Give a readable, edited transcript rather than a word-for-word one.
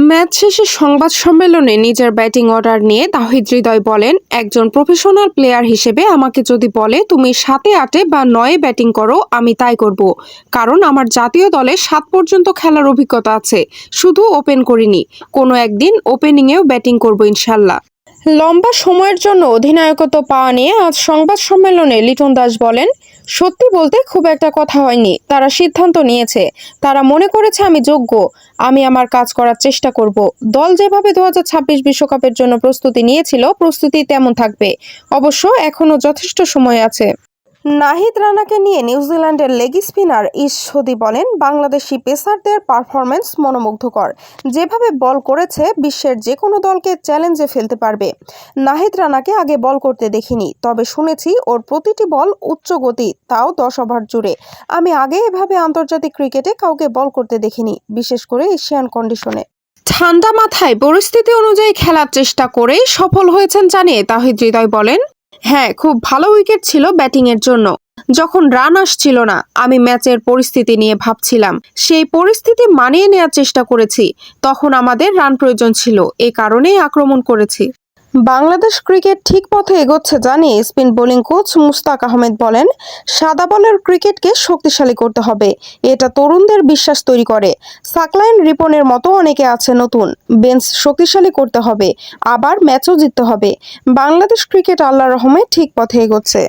Match শেষে সংবাদ সম্মেলনে নিজের ব্যাটিং অর্ডার নিয়ে তাহিদ হৃদয় বলেন, একজন প্রফেশনাল প্লেয়ার হিসেবে আমাকে যদি বলে তুমি 7-8 বা 9 ব্যাটিং করো, আমি তাই করব। কারণ আমার জাতীয় দলে 7 পর্যন্ত খেলার অভিজ্ঞতা আছে, শুধু ওপেন করিনি। কোনো একদিন ওপেনিংয়েও ব্যাটিং করব ইনশাল্লাহ। লম্বা সময়ের জন্য অধিনায়কত্ব পাওয়া নিয়ে আজ সংবাদ সম্মেলনে লিটন দাস বলেন, সত্যি বলতে খুব একটা কথা হয়নি। তারা সিদ্ধান্ত নিয়েছে, তারা মনে করেছে আমি যোগ্য। আমি আমার কাজ করার চেষ্টা করব। দল যেভাবে 2026 বিশ্বকাপের জন্য প্রস্তুতি নিয়েছিল, প্রস্তুতি তেমন থাকবে। অবশ্য এখনো যথেষ্ট সময় আছে। নাহিদ রানাকে নিয়ে নিউজিল্যান্ডের লেগ স্পিনার ইশোদি বলেন, বাংলাদেশি পেসারদের পারফরম্যান্স মনোমুগ্ধকর। যেভাবে বল করেছে, বিশ্বের যে কোনো দলকে চ্যালেঞ্জে ফেলতে পারবে। নাহিদ রানাকে আগে বল করতে দেখিনি, তবে শুনেছি ওর প্রতিটি বল উচ্চ গতি, তাও 10 ওভার জুড়ে। আমি আগে এভাবে আন্তর্জাতিক ক্রিকেটে কাউকে বল করতে দেখিনি, বিশেষ করে এশিয়ান কন্ডিশনে। ঠান্ডা মাথায় পরিস্থিতি অনুযায়ী খেলার চেষ্টা করেই সফল হয়েছেন জানিয়ে তাহিদ হৃদয় বলেন, হ্যাঁ, খুব ভালো উইকেট ছিল ব্যাটিং এর জন্য। যখন রান আসছিল না, আমি ম্যাচের পরিস্থিতি নিয়ে ভাবছিলাম। সেই পরিস্থিতি মানিয়ে নেওয়ার চেষ্টা করেছি। তখন আমাদের রান প্রয়োজন ছিল, এ কারণেই আক্রমণ করেছি। বাংলাদেশ ক্রিকেট ঠিক পথে এগোচ্ছে জানিয়ে spin bowling coach Mushtaq Ahmed বলেন, সাদা বলের ক্রিকেটকে শক্তিশালী করতে হবে। এটা তরুণদের বিশ্বাস তৈরি করে। সাকলাইন রিপনের মতো অনেকে আছে নতুন। বেঞ্চ শক্তিশালী করতে হবে, আবার ম্যাচও জিততে হবে। বাংলাদেশ ক্রিকেট আল্লাহর রহমে ঠিক পথে এগোচ্ছে।